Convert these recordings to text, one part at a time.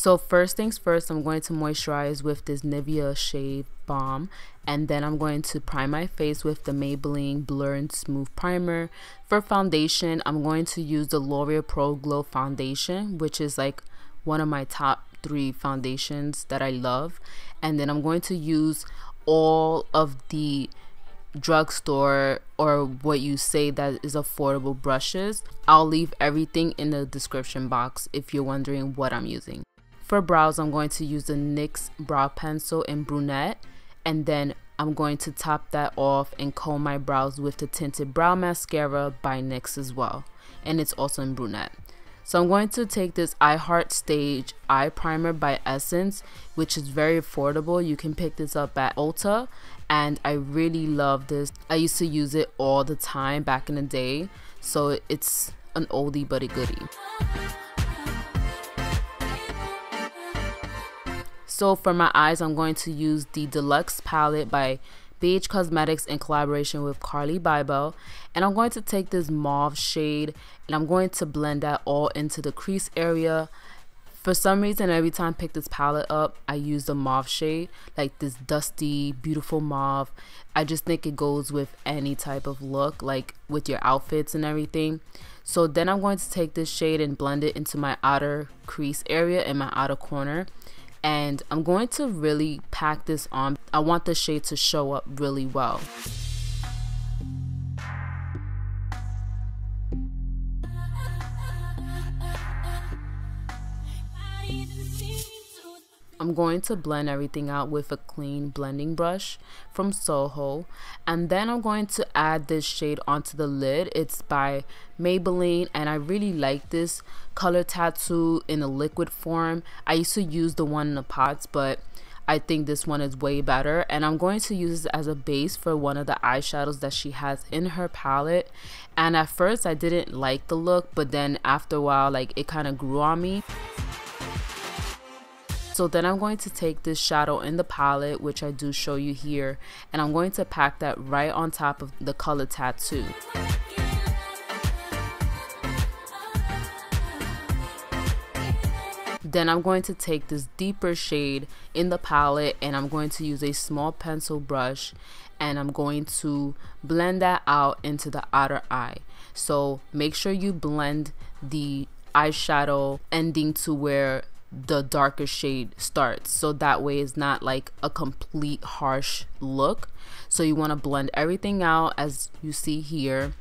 So first things first, I'm going to moisturize with this NIVEA shade Balm, and then I'm going to prime my face with the Maybelline Blur and Smooth Primer. For foundation, I'm going to use the L'Oreal Pro Glow foundation, which is like one of my top 3 foundations that I love. And then I'm going to use all of the drugstore, or what you say that is affordable, brushes. I'll leave everything in the description box if you're wondering what I'm using. For brows, I'm going to use the N.Y.C brow pencil in brunette, and then I'm going to top that off and comb my brows with the tinted brow mascara by N.Y.C as well, and it's also in brunette. So I'm going to take this I Heart Stage eye primer by Essence, which is very affordable. You can pick this up at Ulta, and I really love this. I used to use it all the time back in the day, so it's an oldie but a goodie. So for my eyes, I'm going to use the Deluxe palette by BH Cosmetics in collaboration with Carli Bybel, and I'm going to take this mauve shade and I'm going to blend that all into the crease area. For some reason, every time I pick this palette up, I use the mauve shade, like this dusty, beautiful mauve. I just think it goes with any type of look, like with your outfits and everything. So then I'm going to take this shade and blend it into my outer crease area and my outer corner. And I'm going to really pack this on. I want the shade to show up really well. I'm going to blend everything out with a clean blending brush from Soho, and then I'm going to add this shade onto the lid. It's by Maybelline, and I really like this color tattoo in a liquid form. I used to use the one in the pots, but I think this one is way better, and I'm going to use this as a base for one of the eyeshadows that she has in her palette. And at first I didn't like the look, but then after a while, like, it kind of grew on me. So then I'm going to take this shadow in the palette, which I do show you here, and I'm going to pack that right on top of the color tattoo. Then I'm going to take this deeper shade in the palette, and I'm going to use a small pencil brush, and I'm going to blend that out into the outer eye. So make sure you blend the eyeshadow ending to where the darker shade starts, so that way it's not like a complete harsh look. So you want to blend everything out as you see here.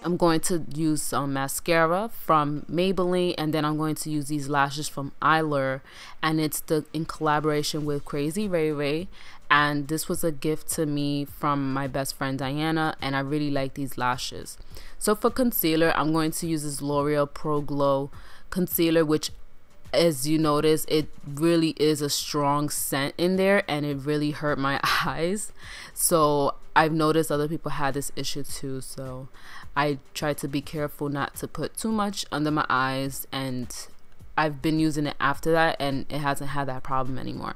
I'm going to use some mascara from Maybelline, and then I'm going to use these lashes from Eylure, and it's in collaboration with KRAZYRAYRAY, and this was a gift to me from my best friend Diana, and I really like these lashes. So for concealer, I'm going to use this L'Oreal Pro Glow concealer, which, as you notice, it really is a strong scent in there, and it really hurt my eyes. So I've noticed other people had this issue too, so I try to be careful not to put too much under my eyes, and I've been using it after that and it hasn't had that problem anymore.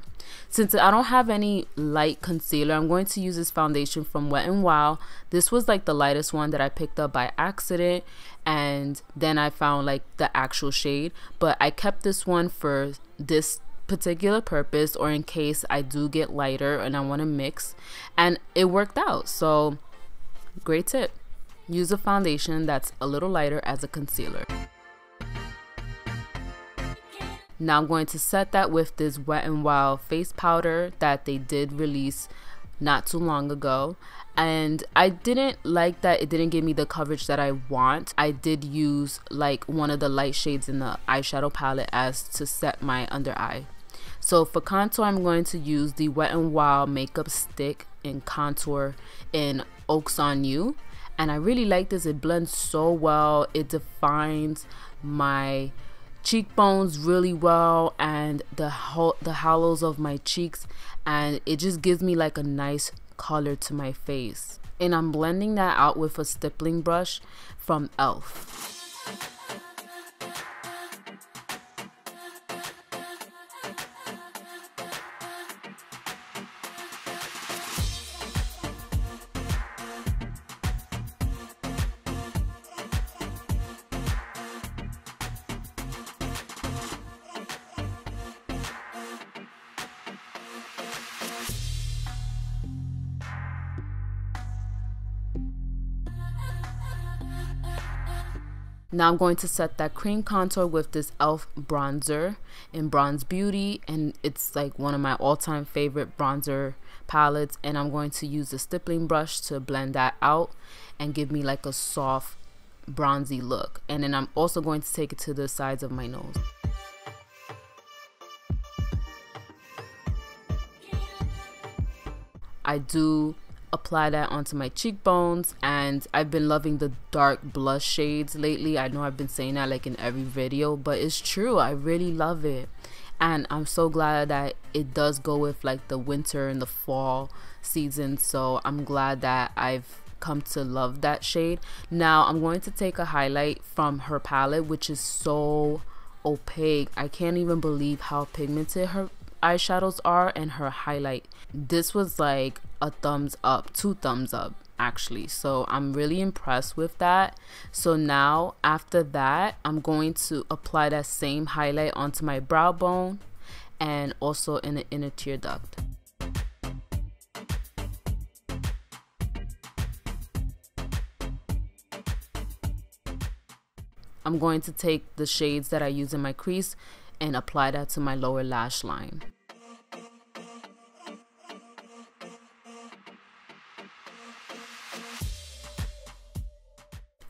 Since I don't have any light concealer, I'm going to use this foundation from Wet n Wild. This was like the lightest one that I picked up by accident, and then I found like the actual shade, but I kept this one for this particular purpose, or in case I do get lighter and I want to mix, and it worked out. So great tip. Use a foundation that's a little lighter as a concealer. Now I'm going to set that with this Wet n Wild face powder that they did release not too long ago, and I didn't like that it didn't give me the coverage that I want. I did use like one of the light shades in the eyeshadow palette as to set my under eye. So for contour, I'm going to use the Wet n Wild makeup stick in contour in Oaks on You. And I really like this. It blends so well. It defines my cheekbones really well, and the hollows of my cheeks, and it just gives me like a nice color to my face. And I'm blending that out with a stippling brush from E.L.F. Now I'm going to set that cream contour with this E.L.F. bronzer in Bronze Beauty, and it's like one of my all-time favorite bronzer palettes, and I'm going to use the stippling brush to blend that out and give me like a soft bronzy look. And then I'm also going to take it to the sides of my nose. I do apply that onto my cheekbones, and I've been loving the dark blush shades lately. I know I've been saying that like in every video, but it's true. I really love it, and I'm so glad that it does go with like the winter and the fall season. So I'm glad that I've come to love that shade. Now I'm going to take a highlight from her palette, which is so opaque. I can't even believe how pigmented her eyeshadows are, and her highlight. This was like a thumbs up, 2 thumbs up actually. So I'm really impressed with that. So now after that, I'm going to apply that same highlight onto my brow bone and also in the inner tear duct. I'm going to take the shades that I use in my crease and apply that to my lower lash line.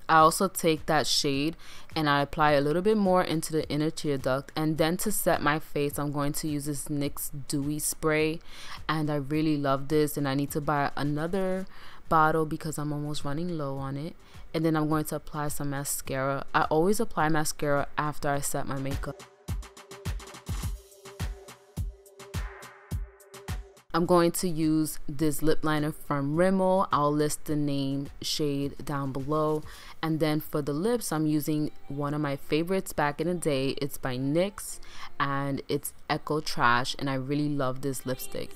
I also take that shade and I apply a little bit more into the inner tear duct, and then to set my face I'm going to use this N.Y.C dewy spray, and I really love this, and I need to buy another bottle because I'm almost running low on it. And then I'm going to apply some mascara. I always apply mascara after I set my makeup. I'm going to use this lip liner from Rimmel. I'll list the name shade down below. And then for the lips, I'm using one of my favorites back in the day. It's by N.Y.C and it's Echo Trash, and I really love this lipstick.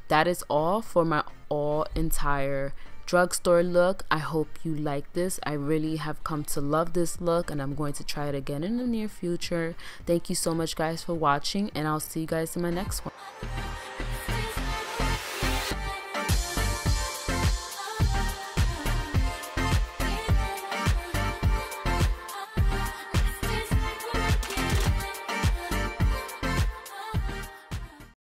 That is all for my entire drugstore look. I hope you like this. I really have come to love this look, and I'm going to try it again in the near future. Thank you so much guys for watching, and I'll see you guys in my next one.